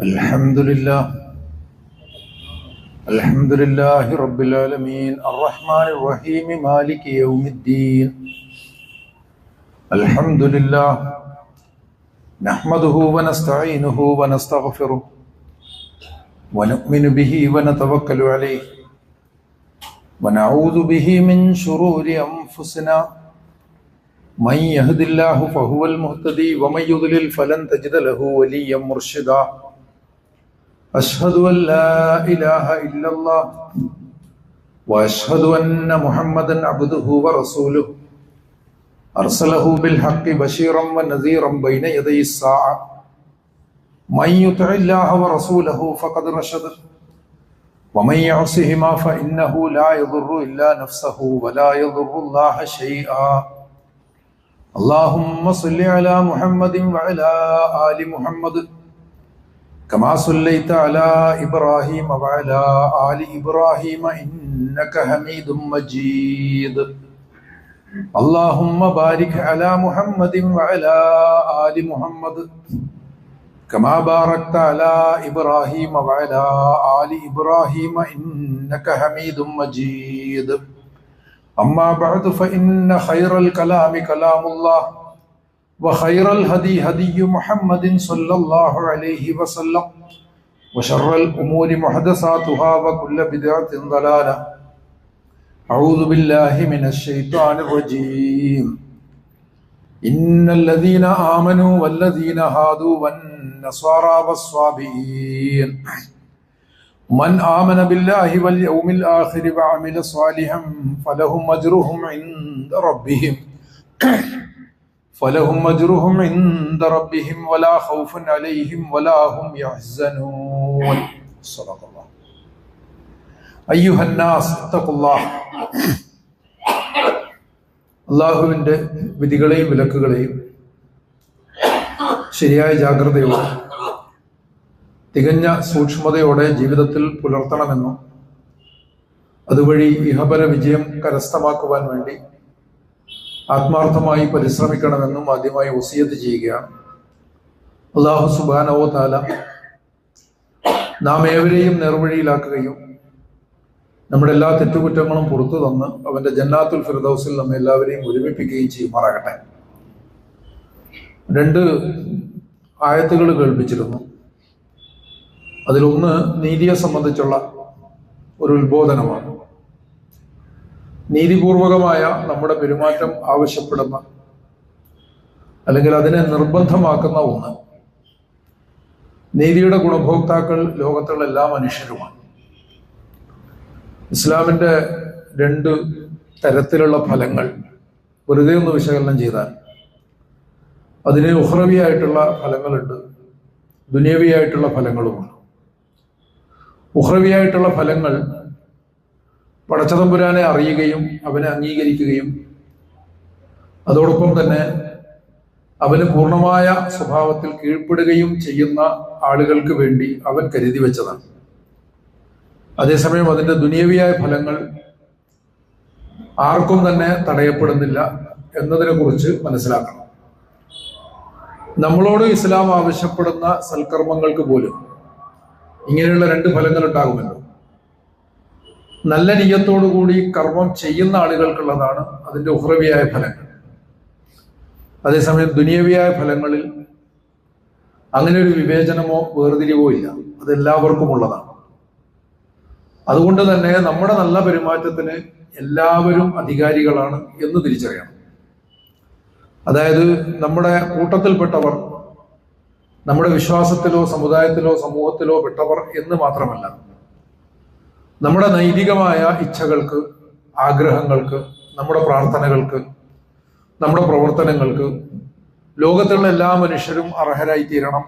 الحمد لله الحمد لله رب العالمين الرحمن الرحيم مالك يوم الدين. الحمد لله نحمده ونستعينه ونستغفره ونؤمن به ونتوكل عليه ونعوذ به من شرور أنفسنا. من يهد الله فهو المهتدي ومن يضلل فلن تجد له وليا مرشدا. أشهد أن لا إله إلا الله وأشهد أن محمدا عبده ورسوله أرسله بالحق بشيرا ونذيرا بين يدي الساعة. من يطع الله ورسوله فقد رشد ومن يعصهما فإنه لا يضر إلا نفسه ولا يضر الله شيئا. اللهم صل على محمد وعلى آل محمد كما صليت على إبراهيم وعلى آل إبراهيم إنك حميد مجيد. اللهم بارك على محمد وعلى آل محمد كما باركت على إبراهيم وعلى آل إبراهيم إنك حميد مجيد. أما بعد فإن خير الكلام كلام الله وخير الهدي هدي محمد صلى الله عليه وسلم وشر الأمور محدثاتها وكل بدعة ضلالة. أعوذ بالله من الشيطان الرجيم. إن الذين آمنوا والذين هادوا والنصارى والصابئين من آمن بالله واليوم الآخر وعمل صالحا فلهم أجرهم عند ربهم ولا خوف عليهم ولا هم يحزنون. صدق الله. أيها الناس اتقوا الله. അള്ളാഹുവിൻ്റെ വിധികളെയും വിലക്കുകളെയും ശരിയായ ജാഗ്രതയോടെ തികഞ്ഞ സൂക്ഷ്മതയോടെ ജീവിതത്തിൽ പുലർത്തണമെന്നും അതുവഴി ഇഹപര വിജയം കരസ്ഥമാക്കുവാൻ വേണ്ടി ആത്മാർത്ഥമായി പരിശ്രമിക്കണമെന്നും ആദ്യമായി വസിയത്ത് ചെയ്യുകയാണ്. അല്ലാഹു സുബ്ഹാനഹു വ തആല നാം ഏവരെയും നേർവഴിയിലാക്കുകയും നമ്മുടെ എല്ലാ തെറ്റുകുറ്റങ്ങളും പുറത്തു തന്ന് അവന്റെ ജന്നാത്തുൽ ഫിർദൗസിൽ നമ്മെ എല്ലാവരെയും ഒരുമിപ്പിക്കുകയും ചെയ്യുമാറാകട്ടെ. 2 ആയത്തുകൾ കേൾപ്പിച്ചിരുന്നു. അതിലൊന്ന് നീതിയെ സംബന്ധിച്ചുള്ള ഒരു ഉത്ബോധനമാണ്. നീതിപൂർവകമായ നമ്മുടെ പെരുമാറ്റം ആവശ്യപ്പെടുന്ന അല്ലെങ്കിൽ അതിനെ നിർബന്ധമാക്കുന്ന ഒന്ന്. നീതിയുടെ ഗുണഭോക്താക്കൾ ലോകത്തുള്ള എല്ലാ മനുഷ്യരുമാണ്. ഇസ്ലാമിന്റെ 2 തരത്തിലുള്ള ഫലങ്ങൾ വെറുതെ ഒന്ന് വിശകലനം ചെയ്താൽ അതിന് ഉഖ്റവിയായിട്ടുള്ള ഫലങ്ങളുണ്ട്, ദുനിയവിയായിട്ടുള്ള ഫലങ്ങളുമുണ്ട്. ഉഖ്റവിയായിട്ടുള്ള ഫലങ്ങൾ പടച്ചതമ്പുരാനെ അറിയുകയും അവനെ അംഗീകരിക്കുകയും അതോടൊപ്പം തന്നെ അവന് പൂർണ്ണമായ സ്വഭാവത്തിൽ കീഴ്പ്പെടുകയും ചെയ്യുന്ന ആളുകൾക്ക് വേണ്ടി അവൻ കരുതി വെച്ചതാണ്. അതേസമയം അതിൻ്റെ ദുനിയവിയായ ഫലങ്ങൾ ആർക്കും തന്നെ തടയപ്പെടുന്നില്ല എന്നതിനെ കുറിച്ച് മനസ്സിലാക്കണം. നമ്മളോട് ഇസ്ലാം ആവശ്യപ്പെടുന്ന സൽക്കർമ്മങ്ങൾക്ക് പോലും ഇങ്ങനെയുള്ള 2 ഫലങ്ങൾ ഉണ്ടാകുമല്ലോ. നല്ല നിയ്യത്തോടുകൂടി കർമ്മം ചെയ്യുന്ന ആളുകൾക്കുള്ളതാണ് അതിൻ്റെ ഉഖ്റവിയായ ഫലങ്ങൾ. അതേസമയം ദുനിയവിയായ ഫലങ്ങളിൽ അങ്ങനെ ഒരു വിവേചനമോ വേർതിരിവോ ഇല്ല, അതെല്ലാവർക്കും ഉള്ളതാണ്. അതുകൊണ്ട് തന്നെ നമ്മുടെ നല്ല പെരുമാറ്റത്തിന് എല്ലാവരും അധികാരികളാണ് എന്ന് തിരിച്ചറിയണം. അതായത് നമ്മുടെ കൂട്ടത്തിൽപ്പെട്ടവർ, നമ്മുടെ വിശ്വാസത്തിലോ സമുദായത്തിലോ സമൂഹത്തിലോ പെട്ടവർ എന്ന് മാത്രമല്ല, നമ്മുടെ നൈതികമായ ഇച്ഛകൾക്ക്, ആഗ്രഹങ്ങൾക്ക്, നമ്മുടെ പ്രാർത്ഥനകൾക്ക്, നമ്മുടെ പ്രവർത്തനങ്ങൾക്ക് ലോകത്തുള്ള എല്ലാ മനുഷ്യരും അർഹരായി തീരണം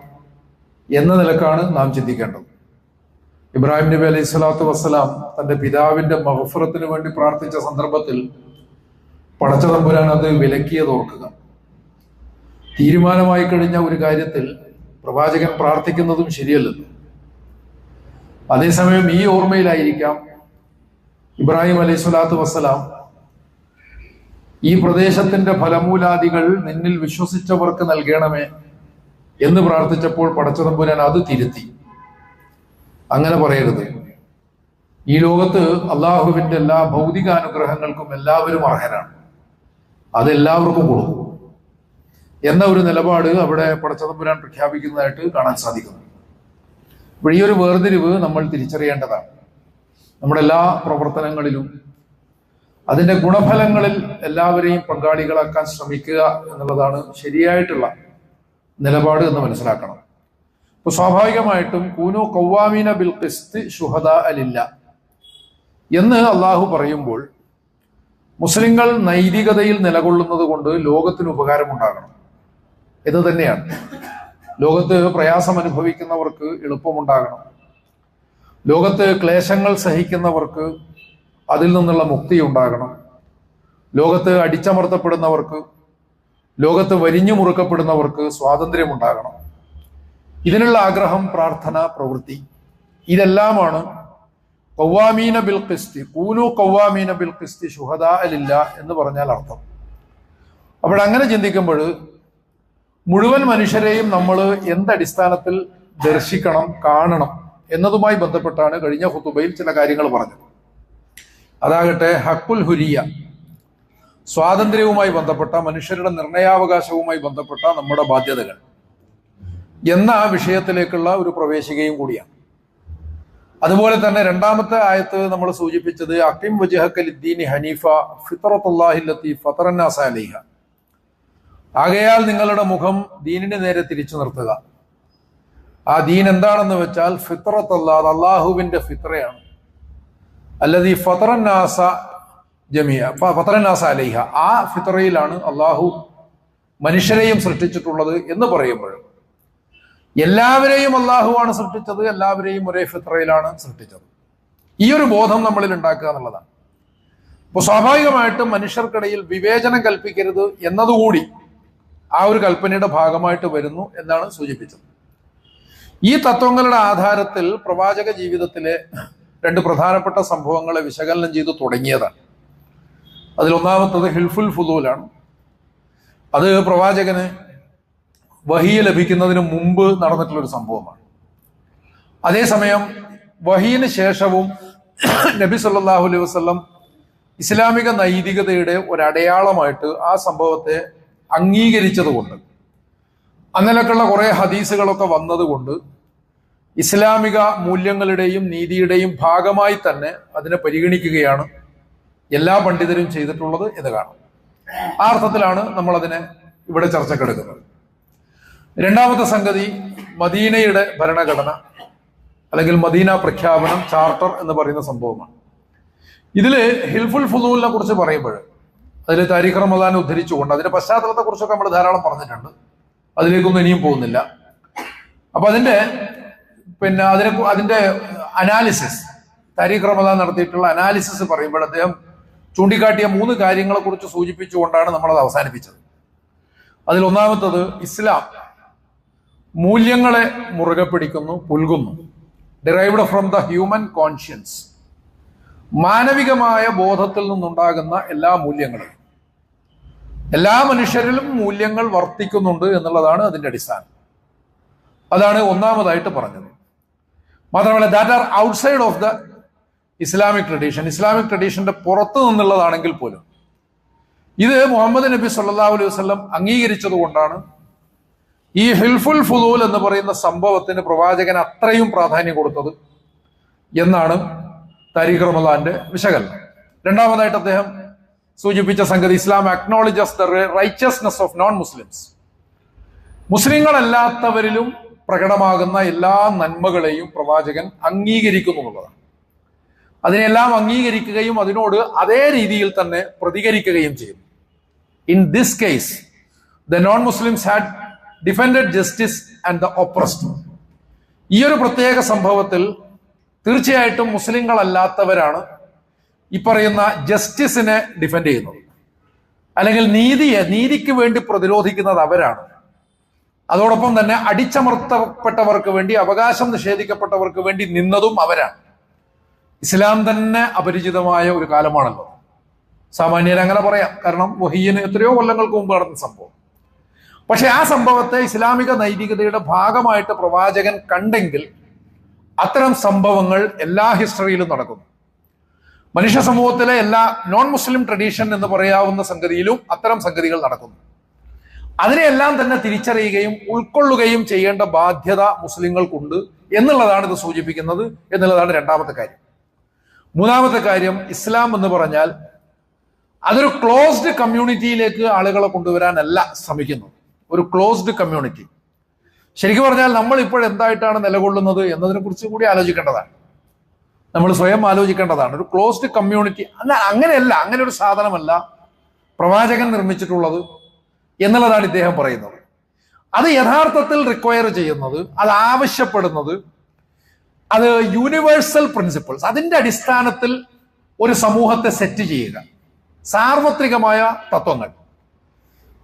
എന്ന നിലക്കാണ് നാം ചിന്തിക്കേണ്ടത്. ഇബ്രാഹിം നബി അലൈഹി സ്വലാത്തു വസ്സലാം തന്റെ പിതാവിന്റെ മഗ്ഫിറത്തിന് വേണ്ടി പ്രാർത്ഥിച്ച സന്ദർഭത്തിൽ പടച്ചതമ്പുരാൻ അത് വിലക്കിയത് ഓർക്കുക. തീരുമാനമായി കഴിഞ്ഞ ഒരു കാര്യത്തിൽ പ്രവാചകൻ പ്രാർത്ഥിക്കുന്നതും ശരിയല്ലെന്ന്. അതേസമയം ഈ ഓർമ്മയിലായിരിക്കാം ഇബ്രാഹിം അലൈഹി സ്വലാത്തു വസ്സലാം ഈ പ്രദേശത്തിന്റെ ഫലമൂലാദികൾ നിന്നിൽ വിശ്വസിച്ചവർക്ക് നൽകണമേ എന്ന് പ്രാർത്ഥിച്ചപ്പോൾ പടച്ചതമ്പുരാൻ അത് തിരുത്തി. അങ്ങനെ പറയരുത്. ഈ ലോകത്ത് അള്ളാഹുവിന്റെ എല്ലാ ഭൗതികാനുഗ്രഹങ്ങൾക്കും എല്ലാവരും അർഹരാണ്, അതെല്ലാവർക്കും കൊടുക്കും എന്ന ഒരു നിലപാട് അവിടെ പടച്ചതമ്പുരാൻ പ്രഖ്യാപിക്കുന്നതായിട്ട് കാണാൻ സാധിക്കുന്നു. അപ്പോൾ ഈ ഒരു വേർതിരിവ് നമ്മൾ തിരിച്ചറിയേണ്ടതാണ്. നമ്മുടെ എല്ലാ പ്രവർത്തനങ്ങളിലും അതിന്റെ ഗുണഫലങ്ങളിൽ എല്ലാവരെയും പങ്കാളികളാക്കാൻ ശ്രമിക്കുക എന്നുള്ളതാണ് ശരിയായിട്ടുള്ള നിലപാട് എന്ന് മനസ്സിലാക്കണം. അപ്പൊ സ്വാഭാവികമായിട്ടും കൂനു ഖവ്വാമീന ബിൽ ഖിസ്ത് ശുഹദാ ലില്ല എന്ന് അള്ളാഹു പറയുമ്പോൾ മുസ്ലിങ്ങൾ നൈതികതയിൽ നിലകൊള്ളുന്നത് കൊണ്ട് ലോകത്തിന് ഉപകാരമുണ്ടാകണം എന്ന് തന്നെയാണ്. ലോകത്ത് പ്രയാസം അനുഭവിക്കുന്നവർക്ക് എളുപ്പമുണ്ടാകണം, ലോകത്ത് ക്ലേശങ്ങൾ സഹിക്കുന്നവർക്ക് അതിൽ നിന്നുള്ള മുക്തി ഉണ്ടാകണം, ലോകത്ത് അടിച്ചമർത്തപ്പെടുന്നവർക്ക്, ലോകത്ത് വരിഞ്ഞു മുറുക്കപ്പെടുന്നവർക്ക് സ്വാതന്ത്ര്യമുണ്ടാകണം. ഇതിനുള്ള ആഗ്രഹം, പ്രാർത്ഥന, പ്രവൃത്തി, ഇതെല്ലാമാണ് ഖവ്വാമീന ബിൽ ഖിസ്തി, കൂനു ഖവ്വാമീന ബിൽ ഖിസ്തി ശുഹദാ ലില്ല എന്ന് പറഞ്ഞാൽ അർത്ഥം. അപ്പോൾ അങ്ങനെ ചിന്തിക്കുമ്പോൾ മുഴുവൻ മനുഷ്യരെയും നമ്മൾ എന്തടിസ്ഥാനത്തിൽ ദർശിക്കണം, കാണണം എന്നതുമായി ബന്ധപ്പെട്ടാണ് കഴിഞ്ഞ ഖുതുബയിൽ ചില കാര്യങ്ങൾ പറഞ്ഞത്. അതാകട്ടെ ഹക്കുൽ ഹുരിയ, സ്വാതന്ത്ര്യവുമായി ബന്ധപ്പെട്ട, മനുഷ്യരുടെ നിർണയാവകാശവുമായി ബന്ധപ്പെട്ട നമ്മുടെ ബാധ്യതകൾ എന്ന വിഷയത്തിലേക്കുള്ള ഒരു പ്രവേശികയും കൂടിയാണ്. അതുപോലെ തന്നെ രണ്ടാമത്തെ ആയത്ത് നമ്മൾ സൂചിപ്പിച്ചത് അഖിം വജ്ഹക ലിദ്ദീനി ഹനീഫ ഫിത്രത്തുല്ലാഹി ലത്തി ഫതറന്നാസ അലൈഹ, ആകയാൽ നിങ്ങളുടെ മുഖം ദീനിന് നേരെ തിരിച്ചു നിർത്തുക. ആ ദീൻ എന്താണെന്ന് വെച്ചാൽ ഫിത്രത്തുല്ലാഹ്, അള്ളാഹുവിന്റെ ഫിത്രയാണ്. അല്ലദീ ഫതറന്നാസ ജമിയ ഫതറന്നാസ അലൈഹ, ആ ഫിത്രയിലാണ് അള്ളാഹു മനുഷ്യരെയും സൃഷ്ടിച്ചിട്ടുള്ളത് എന്ന് പറയുമ്പോൾ എല്ലാവരെയും അള്ളാഹുവാണ് സൃഷ്ടിച്ചത്, എല്ലാവരെയും ഒരേ ഫിത്രയിലാണ് സൃഷ്ടിച്ചത്. ഈ ഒരു ബോധം നമ്മളിൽ ഉണ്ടാക്കുക എന്നുള്ളതാണ്. അപ്പോൾ സ്വാഭാവികമായിട്ടും മനുഷ്യർക്കിടയിൽ വിവേചനം കൽപ്പിക്കരുത് എന്നതുകൂടി ആ ഒരു കൽപ്പനയുടെ ഭാഗമായിട്ട് വരുന്നു എന്നാണ് സൂചിപ്പിച്ചത്. ഈ തത്വങ്ങളുടെ ആധാരത്തിൽ പ്രവാചക ജീവിതത്തിലെ രണ്ട് പ്രധാനപ്പെട്ട സംഭവങ്ങളെ വിശകലനം ചെയ്തു തുടങ്ങിയതാണ്. അതിലൊന്നാമത്തത് ഹിൽഫുൽ ഫുദൂലാണ്. അത് പ്രവാചകന് വഹി ലഭിക്കുന്നതിന് മുമ്പ് നടന്നിട്ടുള്ളൊരു സംഭവമാണ്. അതേസമയം വഹീന് ശേഷവും നബി സല്ലല്ലാഹു അലൈഹി വസല്ലം ഇസ്ലാമിക നൈതികതയുടെ ഒരടയാളമായിട്ട് ആ സംഭവത്തെ അംഗീകരിച്ചതുകൊണ്ട്, അങ്ങനെയൊക്കെയുള്ള കുറെ ഹദീസുകളൊക്കെ വന്നതുകൊണ്ട് ഇസ്ലാമിക മൂല്യങ്ങളുടെയും നീതിയുടെയും ഭാഗമായി തന്നെ അതിനെ പരിഗണിക്കുകയാണ് എല്ലാ പണ്ഡിതരും ചെയ്തിട്ടുള്ളത് എന്ന് കാണാം. ആ അർത്ഥത്തിലാണ് നമ്മൾ അതിനെ ഇവിടെ ചർച്ചക്കെടുക്കുന്നത്. രണ്ടാമത്തെ സംഗതി മദീനയുടെ ഭരണഘടന അല്ലെങ്കിൽ മദീന പ്രഖ്യാപനം, ചാർട്ടർ എന്ന് പറയുന്ന സംഭവമാണ്. ഇതില് ഹിൽഫുൽ ഫുദൂലിനെ കുറിച്ച് പറയുമ്പോൾ അതിൽ താരിഖ് റമദാൻ ഉദ്ധരിച്ചുകൊണ്ട് അതിന്റെ പശ്ചാത്തലത്തെ കുറിച്ചൊക്കെ നമ്മൾ ധാരാളം പറഞ്ഞിട്ടുണ്ട്. അതിലേക്കൊന്നും ഇനിയും പോകുന്നില്ല. അപ്പൊ അതിന്റെ അനാലിസിസ്, താരിഖ് റമദാൻ നടത്തിയിട്ടുള്ള അനാലിസിസ് പറയുമ്പോൾ അദ്ദേഹം ചൂണ്ടിക്കാട്ടിയ 3 കാര്യങ്ങളെ കുറിച്ച് സൂചിപ്പിച്ചുകൊണ്ടാണ് നമ്മളത് അവസാനിപ്പിച്ചത്. അതിലൊന്നാമത്തത് ഇസ്ലാം മൂല്യങ്ങളെ മുറുകെ പിടിക്കുന്നു, പുൽകുന്നു. Derived from the human conscience, മാനവികമായ ബോധത്തിൽ നിന്നുണ്ടാകുന്ന എല്ലാ മൂല്യങ്ങളും, എല്ലാ മനുഷ്യരിലും മൂല്യങ്ങൾ വർത്തിക്കുന്നുണ്ട് എന്നുള്ളതാണ് അതിന്റെ അടിസ്ഥാനം. അതാണ് ഒന്നാമതായിട്ട് പറഞ്ഞത്. മാത്രമല്ല that are outside of the Islamic tradition, Islamic ട്രഡീഷന്റെ പുറത്തു നിന്നുള്ളതാണെങ്കിൽ പോലും ഇത് മുഹമ്മദ് നബി സല്ലല്ലാഹു അലൈഹി വസല്ലം അംഗീകരിച്ചത് കൊണ്ടാണ് ഈ ഹിൽഫുൽ ഫുദൂൽ എന്ന് പറയുന്ന സംഭവത്തിന് പ്രവാചകൻ അത്രയും പ്രാധാന്യം കൊടുത്തത് എന്നാണ് താരിഖ് റമദാന്റെ വിശകലനം. രണ്ടാമതായിട്ട് അദ്ദേഹം സൂചിപ്പിച്ച സംഗതി Islam acknowledges the richness of non Muslims, മുസ്ലിങ്ങളല്ലാത്തവരിലും പ്രകടമാകുന്ന എല്ലാ നന്മകളെയും പ്രവാചകൻ അംഗീകരിക്കുന്നു എന്നുള്ളതാണ്. അതിനെല്ലാം അംഗീകരിക്കുകയും അതിനോട് അതേ രീതിയിൽ തന്നെ പ്രതികരിക്കുകയും ചെയ്യും. In this case the non Muslims had defended justice and the oppressed. ഈ ഒരു പ്രത്യേക സംഭവത്തിൽ തീർച്ചയായിട്ടും മുസ്ലിങ്ങളല്ലാത്തവരാണ് ഈ പറയുന്ന ജസ്റ്റിസിനെ ഡിഫെൻഡ് ചെയ്യുന്നത്, അല്ലെങ്കിൽ നീതിക്ക് വേണ്ടി പ്രതിരോധിക്കുന്നത് അവരാണ്. അതോടൊപ്പം തന്നെ അടിച്ചമർത്തപ്പെട്ടവർക്ക് വേണ്ടി, അവകാശം നിഷേധിക്കപ്പെട്ടവർക്ക് വേണ്ടി നിന്നതും അവരാണ്. ഇസ്ലാം തന്നെ അപരിചിതമായ ഒരു കാലമാണല്ലോ, സാമാന്യർ അങ്ങനെ പറയാം. കാരണം വഹിയിന് എത്രയോ കൊല്ലങ്ങൾക്ക് മുമ്പ് നടന്ന സംഭവം. പക്ഷെ ആ സംഭവത്തെ ഇസ്ലാമിക നൈതികതയുടെ ഭാഗമായിട്ട് പ്രവാചകൻ കണ്ടെങ്കിൽ അത്തരം സംഭവങ്ങൾ എല്ലാ ഹിസ്റ്ററിയിലും നടക്കുന്നു. മനുഷ്യ സമൂഹത്തിലെ എല്ലാ നോൺ മുസ്ലിം ട്രഡീഷൻ എന്ന് പറയാവുന്ന സംഗതിയിലും അത്തരം സംഗതികൾ നടക്കുന്നു. അതിനെയെല്ലാം തന്നെ തിരിച്ചറിയുകയും ഉൾക്കൊള്ളുകയും ചെയ്യേണ്ട ബാധ്യത മുസ്ലിങ്ങൾക്കുണ്ട് എന്നുള്ളതാണ് ഇത് സൂചിപ്പിക്കുന്നത് എന്നുള്ളതാണ് രണ്ടാമത്തെ കാര്യം. മൂന്നാമത്തെ കാര്യം, ഇസ്ലാം എന്ന് പറഞ്ഞാൽ അതൊരു ക്ലോസ്ഡ് കമ്മ്യൂണിറ്റിയിലേക്ക് ആളുകളെ കൊണ്ടുവരാനല്ല ശ്രമിക്കുന്നത്. ഒരു ക്ലോസ്ഡ് കമ്മ്യൂണിറ്റി, ശരിക്കും പറഞ്ഞാൽ നമ്മൾ ഇപ്പോൾ എന്തായിട്ടാണ് നിലകൊള്ളുന്നത് എന്നതിനെ കുറിച്ച് കൂടി ആലോചിക്കേണ്ടതാണ്. നമ്മൾ സ്വയം ആലോചിക്കേണ്ടതാണ്. ഒരു ക്ലോസ്ഡ് കമ്മ്യൂണിറ്റി അങ്ങനെയല്ല, അങ്ങനെ ഒരു സാധനമല്ല പ്രവാചകൻ നിർമ്മിച്ചിട്ടുള്ളത് എന്നുള്ളതാണ് ഇദ്ദേഹം പറയുന്നത്. അത് യഥാർത്ഥത്തിൽ റിക്വയർ ചെയ്യുന്നത്, അത് ആവശ്യപ്പെടുന്നത്, അത് യൂണിവേഴ്സൽ പ്രിൻസിപ്പിൾസ്, അതിന്റെ അടിസ്ഥാനത്തിൽ ഒരു സമൂഹത്തെ സെറ്റ് ചെയ്യുക, സാർവത്രികമായ തത്വങ്ങൾ,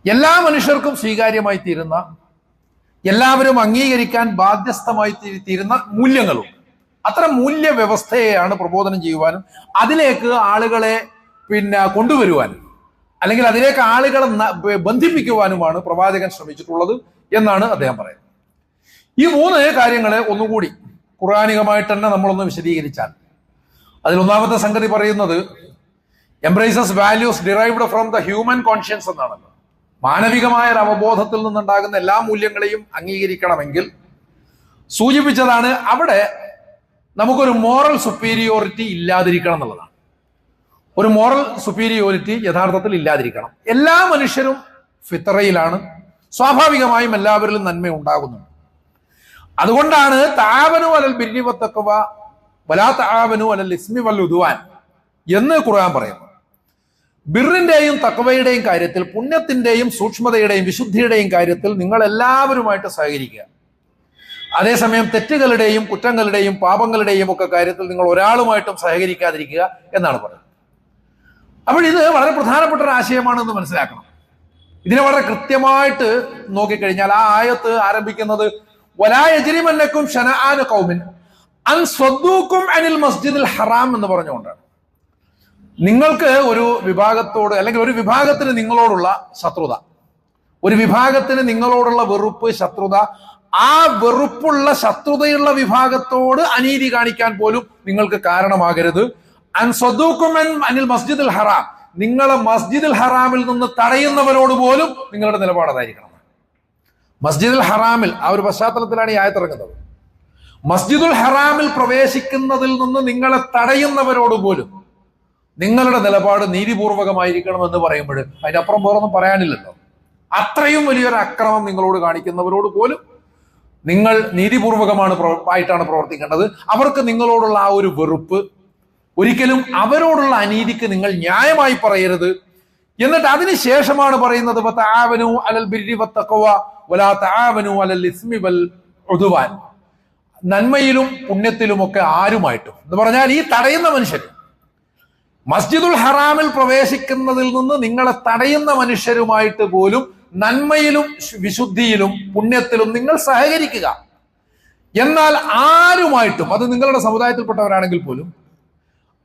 എല്ലാ മനുഷ്യർക്കും സ്വീകാര്യമായി തീരുന്ന, എല്ലാവരും അംഗീകരിക്കാൻ ബാധ്യസ്ഥമായി തീരുന്ന മൂല്യങ്ങളും, അത്തരം മൂല്യ വ്യവസ്ഥയെയാണ് പ്രബോധനം ചെയ്യുവാനും അതിലേക്ക് ആളുകളെ കൊണ്ടുവരുവാനും അല്ലെങ്കിൽ അതിലേക്ക് ആളുകളെ ബന്ധിപ്പിക്കുവാനുമാണ് പ്രവാചകൻ ശ്രമിച്ചിട്ടുള്ളത് എന്നാണ് അദ്ദേഹം പറയുന്നത്. ഈ മൂന്ന് കാര്യങ്ങളെ ഒന്നുകൂടി ഖുർആനികമായിട്ട് തന്നെ നമ്മളൊന്ന് വിശദീകരിച്ചാൽ, അതിലൊന്നാമത്തെ സംഗതി പറയുന്നത് embraces values derived from the human conscience എന്നാണ്. മാനവികമായ ഒരു അവബോധത്തിൽ നിന്നുണ്ടാകുന്ന എല്ലാ മൂല്യങ്ങളെയും അംഗീകരിക്കണമെങ്കിൽ സൂചിപ്പിച്ചതാണ് അവിടെ നമുക്കൊരു മോറൽ സുപ്പീരിയോറിറ്റി ഇല്ലാതിരിക്കണം എന്നുള്ളതാണ്. ഒരു മോറൽ സുപ്പീരിയോറിറ്റി യഥാർത്ഥത്തിൽ ഇല്ലാതിരിക്കണം. എല്ലാ മനുഷ്യരും ഫിത്രയിലാണ്, സ്വാഭാവികമായും എല്ലാവരിലും നന്മ ഉണ്ടാകുന്നുണ്ട്. അതുകൊണ്ടാണ് തആവനു അലൽ ബിർരി വത്തഖ്വ വലാ തആവനു അലൽ ഇസ്മി വൽ ഉദ്വാൻ എന്ന് ഖുർആൻ പറയുന്നു. ബിറിന്റെയും തഖ്വയുടെയും കാര്യത്തിൽ, പുണ്യത്തിന്റെയും സൂക്ഷ്മതയുടെയും വിശുദ്ധിയുടെയും കാര്യത്തിൽ നിങ്ങൾ എല്ലാവരുമായിട്ട് സഹകരിക്കുക. അതേസമയം തെറ്റുകളുടെയും കുറ്റങ്ങളുടെയും പാപങ്ങളുടെയും ഒക്കെ കാര്യത്തിൽ നിങ്ങൾ ഒരാളുമായിട്ടും സഹകരിക്കാതിരിക്കുക എന്നാണ് പറയുന്നത്. അപ്പോൾ ഇത് വളരെ പ്രധാനപ്പെട്ട ഒരു ആശയമാണെന്ന് മനസ്സിലാക്കണം. ഇതിനെ വളരെ കൃത്യമായിട്ട് നോക്കിക്കഴിഞ്ഞാൽ ആ ആയത്ത് ആരംഭിക്കുന്നത് വലാ യജ്രിമന്നക്കും ശനആന ഖൗമിൻ അൻ സ്വദ്ദൂക്കും അനിൽ മസ്ജിദിൽ ഹറാം എന്ന് പറഞ്ഞുകൊണ്ടാണ്. നിങ്ങൾക്ക് ഒരു വിഭാഗത്തോട് അല്ലെങ്കിൽ ഒരു വിഭാഗത്തിന് നിങ്ങളോടുള്ള ശത്രുത, ഒരു വിഭാഗത്തിന് നിങ്ങളോടുള്ള വെറുപ്പ്, ശത്രുത, ആ വെറുപ്പുള്ള ശത്രുതയുള്ള വിഭാഗത്തോട് അനീതി കാണിക്കാൻ പോലും നിങ്ങൾക്ക് കാരണമാകരുത്. അൻ സ്വദ്ദൂക്കും അനിൽ മസ്ജിദിൽ ഹറാം, നിങ്ങളെ മസ്ജിദുൽ ഹറാമിൽ നിന്ന് തടയുന്നവരോട് പോലും നിങ്ങളുടെ നിലപാട് അതായിരിക്കണം. മസ്ജിദുൽ ഹറാമിൽ, ആ ഒരു പശ്ചാത്തലത്തിലാണ് ഈ ആയത്തിറങ്ങുന്നത്. മസ്ജിദുൽ ഹറാമിൽ പ്രവേശിക്കുന്നതിൽ നിന്ന് നിങ്ങളെ തടയുന്നവരോട് പോലും നിങ്ങളുടെ നിലപാട് നീതിപൂർവകമായിരിക്കണം എന്ന് പറയുമ്പോൾ അതിനപ്പുറം വേറൊന്നും പറയാനില്ലല്ലോ. അത്രയും വലിയൊരു അക്രമം നിങ്ങളോട് കാണിക്കുന്നവരോട് പോലും നിങ്ങൾ ആയിട്ടാണ് പ്രവർത്തിക്കേണ്ടത്. അവർക്ക് നിങ്ങളോടുള്ള ആ ഒരു വെറുപ്പ്, ഒരിക്കലും അവരോടുള്ള അനീതിക്ക് നിങ്ങൾ ന്യായമായി പറയരുത്. എന്നിട്ട് അതിനുശേഷമാണ് പറയുന്നത് തആവനു അലൽ ബിർരി വത്തഖ്വ വലാ തആവനു അലൽ ഇസ്മി വൽ ഉദ്വാൻ, നന്മയിലും പുണ്യത്തിലുമൊക്കെ ആരുമായിട്ടും എന്ന് പറഞ്ഞാൽ ഈ തടയുന്ന മനുഷ്യർ, മസ്ജിദുൽ ഹറാമിൽ പ്രവേശിക്കുന്നതിൽ നിന്ന് നിങ്ങളെ തടയുന്ന മനുഷ്യരുമായിട്ട് പോലും നന്മയിലും വിശുദ്ധിയിലും പുണ്യത്തിലും നിങ്ങൾ സഹകരിക്കുക. എന്നാൽ ആരുമായിട്ടും, അത് നിങ്ങളുടെ സമുദായത്തിൽപ്പെട്ടവരാണെങ്കിൽ പോലും,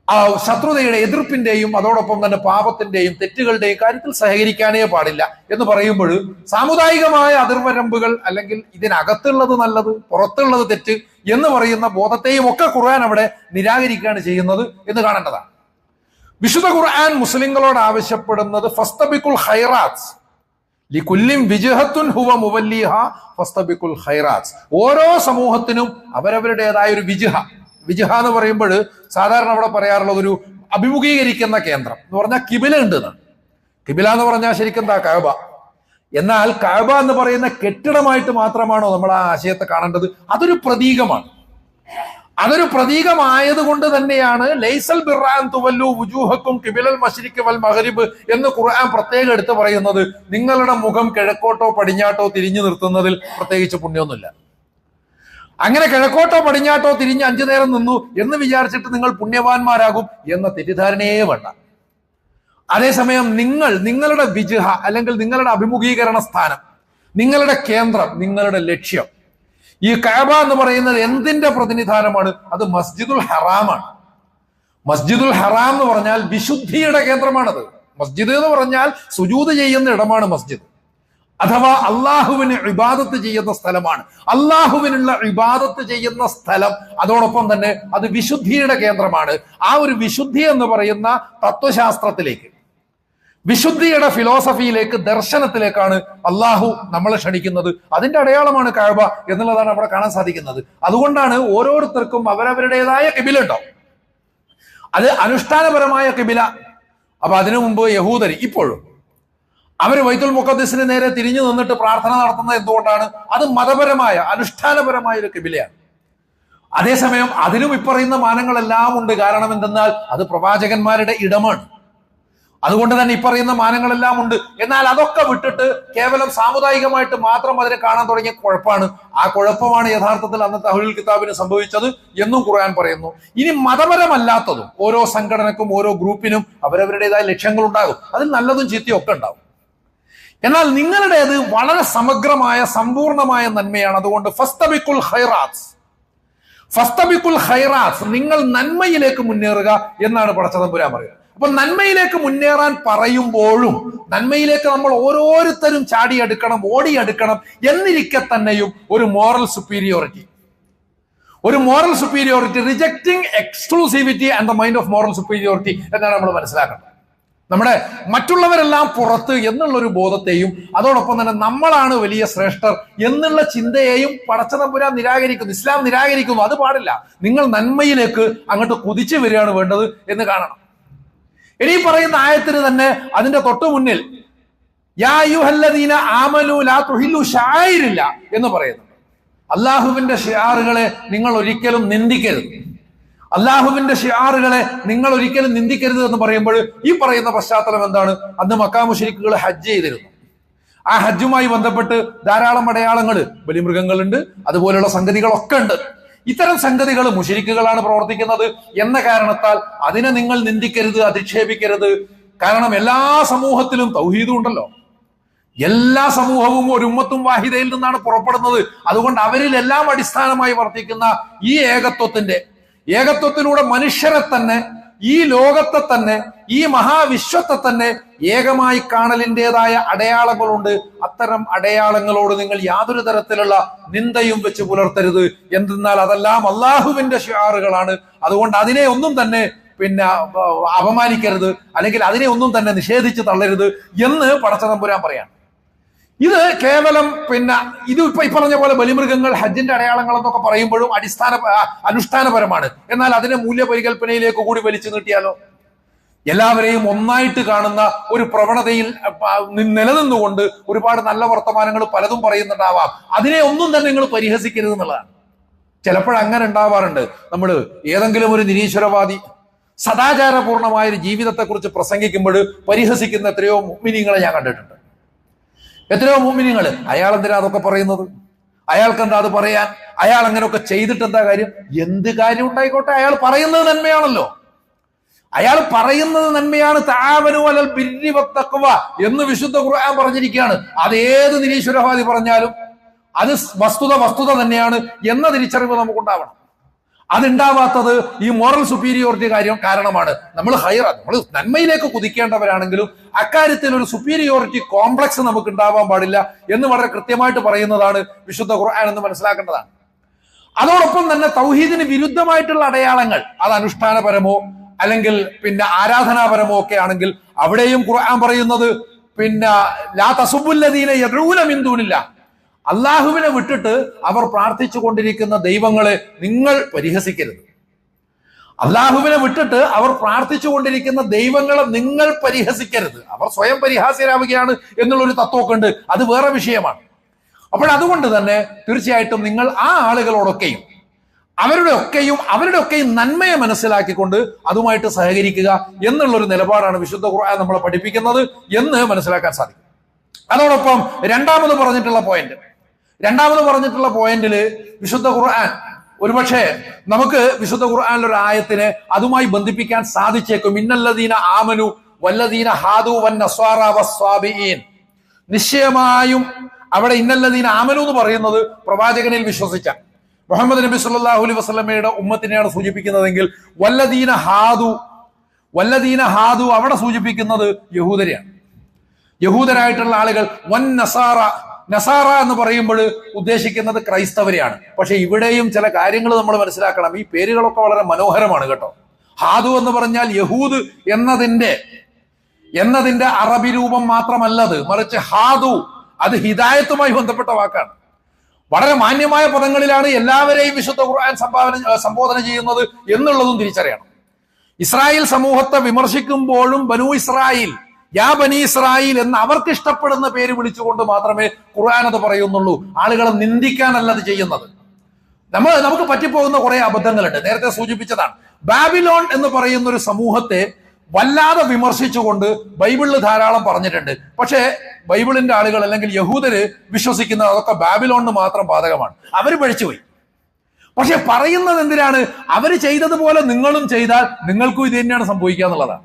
ആ ശത്രുതയുടെ, എതിർപ്പിന്റെയും അതോടൊപ്പം തന്നെ പാപത്തിന്റെയും തെറ്റുകളുടെയും കാര്യത്തിൽ സഹകരിക്കാനേ പാടില്ല എന്ന് പറയുമ്പോൾ സാമുദായികമായ അതിർവരമ്പുകൾ അല്ലെങ്കിൽ ഇതിനകത്തുള്ളത് നല്ലത് പുറത്തുള്ളത് തെറ്റ് എന്ന് പറയുന്ന ബോധത്തെയും ഒക്കെ ഖുർആൻ അവിടെ നിരാകരിക്കുകയാണ് ചെയ്യുന്നത് എന്ന് കാണേണ്ടതാണ്. വിശുദ്ധ ഖുർആൻ മുസ്ലിങ്ങളോട് ആവശ്യപ്പെടുന്നത് ഫസ്തബിഖുൽ ഖൈറാത്ത് ലികുല്ലിൻ വിജ്ഹത്തുൻ ഹുവ മുവല്ലിഹ ഫസ്തബിഖുൽ ഖൈറാത്ത്. ഓരോ സമൂഹത്തിനും അവരവരുടേതായ ഒരു വിജ്ഹ എന്ന് പറയുമ്പോൾ സാധാരണ അവിടെ പറയാറുള്ളത് ഒരു അഭിമുഖീകരിക്കുന്ന കേന്ദ്രം എന്ന് പറഞ്ഞാൽ കിബില ഉണ്ട് എന്നാണ്. കിബില എന്ന് പറഞ്ഞാൽ ശരിക്കും എന്താ കഅബ. എന്നാൽ കഅബ എന്ന് പറയുന്ന കെട്ടിടമായിട്ട് മാത്രമാണോ നമ്മൾ ആ ആശയത്തെ കാണേണ്ടത്? അതൊരു പ്രതീകമാണ്. അതൊരു പ്രതീകമായത് കൊണ്ട് തന്നെയാണ് ലൈസൽ ബിർറാൻ തുവല്ലു വുജൂഹക്കും ഖിബലൽ മശ്രിഖ് വൽ മഗ്രിബ് എന്ന് ഖുർആൻ പ്രത്യേകം എടുത്ത് പറയുന്നത്. നിങ്ങളുടെ മുഖം കിഴക്കോട്ടോ പടിഞ്ഞാട്ടോ തിരിഞ്ഞു നിർത്തുന്നതിൽ പ്രത്യേകിച്ച് പുണ്യമൊന്നുമില്ല. അങ്ങനെ കിഴക്കോട്ടോ പടിഞ്ഞാട്ടോ തിരിഞ്ഞ് 5 നേരം നിന്നു എന്ന് വിചാരിച്ചിട്ട് നിങ്ങൾ പുണ്യവാന്മാരാകും എന്ന തെറ്റിദ്ധാരണയെ വേണ്ട. അതേസമയം നിങ്ങളുടെ വിജ്ഹ അല്ലെങ്കിൽ നിങ്ങളുടെ അഭിമുഖീകരണ സ്ഥാനം, നിങ്ങളുടെ കേന്ദ്രം, നിങ്ങളുടെ ലക്ഷ്യം, ഈ കഅബ എന്ന് പറയുന്നത് എന്തിന്റെ പ്രതിനിധാനമാണ്? അത് മസ്ജിദുൽ ഹറാമാണ്. മസ്ജിദുൽ ഹറാം എന്ന് പറഞ്ഞാൽ വിശുദ്ധിയുടെ കേന്ദ്രമാണത്. മസ്ജിദ് എന്ന് പറഞ്ഞാൽ സുജൂദ് ചെയ്യുന്ന ഇടമാണ് മസ്ജിദ്. അഥവാ അള്ളാഹുവിന് ഇബാദത്ത് ചെയ്യുന്ന സ്ഥലമാണ്. അള്ളാഹുവിനുള്ള ഇബാദത്ത് ചെയ്യുന്ന സ്ഥലം, അതോടൊപ്പം തന്നെ അത് വിശുദ്ധിയുടെ കേന്ദ്രമാണ്. ആ ഒരു വിശുദ്ധി എന്ന് പറയുന്ന തത്വശാസ്ത്രത്തിലേക്ക്, വിശുദ്ധിയുടെ ഫിലോസഫിയിലേക്ക്, ദർശനത്തിലേക്കാണ് അള്ളാഹു നമ്മളെ ക്ഷണിക്കുന്നത്. അതിന്റെ അടയാളമാണ് കഅബ എന്നുള്ളതാണ് അവിടെ കാണാൻ സാധിക്കുന്നത്. അതുകൊണ്ടാണ് ഓരോരുത്തർക്കും അവരവരുടേതായ കിബില ഉണ്ടാവും. അത് അനുഷ്ഠാനപരമായ കിബില. അപ്പൊ അതിനു മുമ്പ് യഹൂദർ ഇപ്പോഴും അവര് ബൈത്തുൽ മുഖദ്ദിസിന് നേരെ തിരിഞ്ഞു നിന്നിട്ട് പ്രാർത്ഥന നടത്തുന്നത് എന്തുകൊണ്ടാണ്? അത് മതപരമായ അനുഷ്ഠാനപരമായ ഒരു കിബിലയാണ്. അതേസമയം അതിനും ഇപ്പറയുന്ന മാനങ്ങളെല്ലാം ഉണ്ട്. കാരണം എന്തെന്നാൽ അത് പ്രവാചകന്മാരുടെ ഇടമാണ്. അതുകൊണ്ട് തന്നെ ഇപ്പറയുന്ന മാനങ്ങളെല്ലാം ഉണ്ട്. എന്നാൽ അതൊക്കെ വിട്ടിട്ട് കേവലം സാമുദായികമായിട്ട് മാത്രം അതിനെ കാണാൻ തുടങ്ങിയ കുഴപ്പമാണ്. ആ കുഴപ്പമാണ് യഥാർത്ഥത്തിൽ അന്നത്തെ അഹ്ലുൽ കിതാബിന് സംഭവിച്ചത് എന്നും ഖുർആൻ പറയുന്നു. ഇനി മതപരമല്ലാത്തതും ഓരോ സംഘടനക്കും ഓരോ ഗ്രൂപ്പിനും അവരവരുടേതായ ലക്ഷ്യങ്ങൾ ഉണ്ടാകും. അതിൽ നല്ലതും ചീത്തയും ഒക്കെ ഉണ്ടാവും. എന്നാൽ നിങ്ങളുടേത് വളരെ സമഗ്രമായ സമ്പൂർണമായ നന്മയാണ്. അതുകൊണ്ട് ഫസ്തബിഖുൽ ഖൈറാത്ത്, നിങ്ങൾ നന്മയിലേക്ക് മുന്നേറുക എന്നാണ് പടച്ചതമ്പുരാൻ പറയുന്നത്. അപ്പൊ നന്മയിലേക്ക് മുന്നേറാൻ പറയുമ്പോഴും നന്മയിലേക്ക് നമ്മൾ ഓരോരുത്തരും ചാടിയെടുക്കണം, ഓടിയെടുക്കണം എന്നിരിക്കെ തന്നെയും ഒരു moral superiority, rejecting exclusivity and the mind of moral superiority എന്നാണ് നമ്മൾ മനസ്സിലാക്കേണ്ടത്. നമ്മുടെ മറ്റുള്ളവരെല്ലാം പുറത്ത് എന്നുള്ളൊരു ബോധത്തെയും അതോടൊപ്പം തന്നെ നമ്മളാണ് വലിയ ശ്രേഷ്ഠർ എന്നുള്ള ചിന്തയെയും പടച്ചതമ്പുരാൻ നിരാകരിക്കുന്നു, ഇസ്ലാം നിരാകരിക്കുന്നു. അത് പാടില്ല. നിങ്ങൾ നന്മയിലേക്ക് അങ്ങോട്ട് കുതിച്ചു വരികയാണ് വേണ്ടത് എന്ന് കാണണം. ഇനി പറയുന്ന ആയത്തിന് തന്നെ അതിന്റെ തൊട്ടു മുന്നിൽ യാ അയ്യുഹല്ലദീന ആമനൂ ലാ തുഹില്ലു ശആയിരില്ല എന്ന് പറയുന്നു. അള്ളാഹുവിന്റെ ഷിആറുകളെ നിങ്ങൾ ഒരിക്കലും നിന്ദിക്കരുത്. അള്ളാഹുവിന്റെ ഷിആറുകളെ നിങ്ങൾ ഒരിക്കലും നിന്ദിക്കരുത് എന്ന് പറയുമ്പോൾ ഈ പറയുന്ന പശ്ചാത്തലം എന്താണ്? അന്ന് മക്കാ മുശ്രിക്കുകൾ ഹജ്ജ് ചെയ്തിരുന്നു. ആ ഹജ്ജുമായി ബന്ധപ്പെട്ട് ധാരാളം അടയാളങ്ങൾ, ബലിമൃഗങ്ങളുണ്ട്, അതുപോലെയുള്ള സംഗതികളൊക്കെ ഉണ്ട്. ഇത്തരം സംഗതികൾ മുശ്രിക്കുകളാണ് പ്രവർത്തിക്കുന്നത് എന്ന കാരണത്താൽ അതിനെ നിങ്ങൾ നിന്ദിക്കരുത്, അധിക്ഷേപിക്കരുത്. കാരണം എല്ലാ സമൂഹത്തിലും തൗഹീദും ഉണ്ടല്ലോ. എല്ലാ സമൂഹവും ഒരു ഉമ്മത്തും വാഹിദയിൽ നിന്നാണ് പുറപ്പെടുന്നത്. അതുകൊണ്ട് അവരിലെല്ലാം അടിസ്ഥാനമായി വർത്തിക്കുന്ന ഈ ഏകത്വത്തിലൂടെ മനുഷ്യരെ തന്നെ, ഈ ലോകത്തെ തന്നെ, ഈ മഹാവിശ്വത്തെ തന്നെ ഏകമായി കാണലിൻ്റെതായ അടയാളങ്ങളുണ്ട്. അത്തരം അടയാളങ്ങളോട് നിങ്ങൾ യാതൊരു തരത്തിലുള്ള നിന്ദയും വെച്ച് പുലർത്തരുത്. എന്തെന്നാൽ അതെല്ലാം അള്ളാഹുവിന്റെ ഷിആറുകളാണ്. അതുകൊണ്ട് അതിനെ ഒന്നും തന്നെ അപമാനിക്കരുത്, അല്ലെങ്കിൽ അതിനെ ഒന്നും തന്നെ നിഷേധിച്ച് തള്ളരുത് എന്ന് പടച്ചതമ്പുരാൻ പറയാണ്. ഇത് കേവലം ഇത് ഇപ്പൊ ഈ പറഞ്ഞ പോലെ ബലിമൃഗങ്ങൾ, ഹജ്ജിന്റെ അടയാളങ്ങൾ എന്നൊക്കെ പറയുമ്പോഴും അനുഷ്ഠാനപരമാണ്. എന്നാൽ അതിനെ മൂല്യപരികൽപ്പനയിലേക്ക് കൂടി വലിച്ചു നീട്ടിയാലോ? എല്ലാവരെയും ഒന്നായിട്ട് കാണുന്ന ഒരു പ്രവണതയിൽ നിലനിന്നുകൊണ്ട് ഒരുപാട് നല്ല വർത്തമാനങ്ങൾ പലതും പറയുന്നുണ്ടാവാം. അതിനെ ഒന്നും തന്നെ നിങ്ങൾ പരിഹസിക്കരുത് എന്നുള്ളതാണ്. ചിലപ്പോഴങ്ങനെ ഉണ്ടാവാറുണ്ട്. നമ്മൾ ഏതെങ്കിലും ഒരു നിരീശ്വരവാദി സദാചാരപൂർണമായ ഒരു ജീവിതത്തെക്കുറിച്ച് പ്രസംഗിക്കുമ്പോൾ പരിഹസിക്കുന്ന എത്രയോ മുഅ്മിനീങ്ങളെ ഞാൻ കണ്ടിട്ടുണ്ട്. എത്രയോ മുഅ്മിനീങ്ങൾ, അയാൾ എന്തിനാ അതൊക്കെ പറയുന്നത്? അയാൾക്ക് എന്താ അത് പറയാൻ? അയാൾ അങ്ങനെയൊക്കെ ചെയ്തിട്ട് എന്താ കാര്യം? എന്ത് കാര്യം ഉണ്ടായിക്കോട്ടെ, അയാൾ പറയുന്നത് നന്മയാണല്ലോ. അയാൾ പറയുന്നത് നന്മയാണ്. തആവനു അലൽ ബിർരി വത്തഖ്വ എന്ന് വിശുദ്ധ ഖുർആൻ പറഞ്ഞിരിക്കുകയാണ്. അതേത് നിരീശ്വരവാദി പറഞ്ഞാലും അത് വസ്തുത തന്നെയാണ് എന്ന തിരിച്ചറിവ് നമുക്കുണ്ടാവണം. അതുണ്ടാവാത്തത് ഈ മോറൽ സുപ്പീരിയോറിറ്റി കാരണമാണ്. നമ്മൾ നന്മയിലേക്ക് കുതിക്കേണ്ടവരാണെങ്കിലും അക്കാര്യത്തിൽ ഒരു സുപ്പീരിയോറിറ്റി കോംപ്ലക്സ് നമുക്ക് ഉണ്ടാവാൻ പാടില്ല എന്ന് വളരെ കൃത്യമായിട്ട് പറയുന്നതാണ് വിശുദ്ധ ഖുർആൻ എന്ന് മനസ്സിലാക്കേണ്ടതാണ്. അതോടൊപ്പം തന്നെ തൗഹീദിന് വിരുദ്ധമായിട്ടുള്ള അടയാളങ്ങൾ, അത് അനുഷ്ഠാനപരമോ അല്ലെങ്കിൽ ആരാധനാപരമോ ഒക്കെ ആണെങ്കിൽ അവിടെയും ഖുർആൻ പറയുന്നത് ലാ തസുബ്ബുല്ലദീന യദ്ഊന മിൻ ദൂനില്ലാഹ്, അള്ളാഹുവിനെ വിട്ടിട്ട് അവർ പ്രാർത്ഥിച്ചു കൊണ്ടിരിക്കുന്ന ദൈവങ്ങളെ നിങ്ങൾ പരിഹസിക്കരുത്. അള്ളാഹുവിനെ വിട്ടിട്ട് അവർ പ്രാർത്ഥിച്ചു കൊണ്ടിരിക്കുന്ന ദൈവങ്ങളെ നിങ്ങൾ പരിഹസിക്കരുത്. അവർ സ്വയം പരിഹാസ്യരാവുകയാണ് എന്നുള്ളൊരു തത്വമൊക്കെ ഉണ്ട്. അത് വേറെ വിഷയമാണ്. അപ്പോൾ അതുകൊണ്ട് തന്നെ തീർച്ചയായിട്ടും നിങ്ങൾ ആ ആളുകളോടൊക്കെയും അവരുടെ ഒക്കെയും നന്മയെ മനസ്സിലാക്കിക്കൊണ്ട് അതുമായിട്ട് സഹകരിക്കുക എന്നുള്ളൊരു നിലപാടാണ് വിശുദ്ധ ഖുർആൻ നമ്മളെ പഠിപ്പിക്കുന്നത് എന്ന് മനസ്സിലാക്കാൻ സാധിക്കും. അതോടൊപ്പം രണ്ടാമത് പറഞ്ഞിട്ടുള്ള പോയിന്റില് വിശുദ്ധ ഖുർആൻ, ഒരുപക്ഷെ നമുക്ക് വിശുദ്ധ ഖുർആനിലൊരു ആയത്തിനെ അതുമായി ബന്ധിപ്പിക്കാൻ സാധിച്ചേക്കും. ഇന്നല്ലദീന ആമനു വല്ലദീന ഹാദു വന്നസ്വാറ വസ്വാബിഈൻ. നിശ്ചയമായും അവിടെ ഇന്നല്ലദീന ആമനു എന്ന് പറയുന്നത് പ്രവാചകനിൽ വിശ്വസിച്ച മുഹമ്മദ് നബി സല്ലല്ലാഹു അലൈഹി വസല്ലമയുടെ ഉമ്മത്തിനെയാണ് സൂചിപ്പിക്കുന്നതെങ്കിൽ വല്ലദീന ഹാദു അവിടെ സൂചിപ്പിക്കുന്നത് യഹൂദരെയാണ്. യഹൂദരായിട്ടുള്ള ആളുകൾ വൻ നസാറ, നസാറ എന്ന് പറയുമ്പോൾ ഉദ്ദേശിക്കുന്നത് ക്രൈസ്തവരെയാണ്. പക്ഷെ ഇവിടെയും ചില കാര്യങ്ങൾ നമ്മൾ മനസ്സിലാക്കണം. ഈ പേരുകളൊക്കെ വളരെ മനോഹരമാണ് കേട്ടോ. ഹാദു എന്ന് പറഞ്ഞാൽ യഹൂദ് എന്നതിന്റെ അറബി രൂപം മാത്രമല്ലത്, മറിച്ച് ഹാദു അത് ഹിദായത്തുമായി ബന്ധപ്പെട്ട വാക്കാണ്. വളരെ മാന്യമായ പദങ്ങളിലാണ് എല്ലാവരെയും വിശുദ്ധ ഖുർആൻ സംബോധന ചെയ്യുന്നത് എന്നുള്ളതും തിരിച്ചറിയണം. ഇസ്രായേൽ സമൂഹത്തെ വിമർശിക്കുമ്പോഴും ബനു ഇസ്രായേൽ, യാ ബനി ഇസ്രായേൽ എന്ന് അവർക്ക് ഇഷ്ടപ്പെടുന്ന പേര് വിളിച്ചുകൊണ്ട് മാത്രമേ ഖുർആൻ അത് പറയുന്നുള്ളൂ. ആളുകളെ നിന്ദിക്കാനല്ല അത് ചെയ്യുന്നത്. നമുക്ക് പറ്റിപ്പോകുന്ന കുറെ അബദ്ധങ്ങളുണ്ട്. നേരത്തെ സൂചിപ്പിച്ചതാണ്. ബാബിലോൺ എന്ന് പറയുന്ന ഒരു സമൂഹത്തെ വല്ലാതെ വിമർശിച്ചുകൊണ്ട് ബൈബിളിൽ ധാരാളം പറഞ്ഞിട്ടുണ്ട്. പക്ഷേ ബൈബിളിന്റെ ആളുകൾ അല്ലെങ്കിൽ യഹൂദര് വിശ്വസിക്കുന്നത് അതൊക്കെ ബാബിലോണിന് മാത്രം ബാധകമാണ്. അവർ പഴിച്ചുപോയി. പക്ഷെ പറയുന്നത് എന്തിനാണ്? അവർ ചെയ്തതുപോലെ നിങ്ങളും ചെയ്താൽ നിങ്ങൾക്കും ഇത് തന്നെയാണ് സംഭവിക്കുക എന്നുള്ളതാണ്.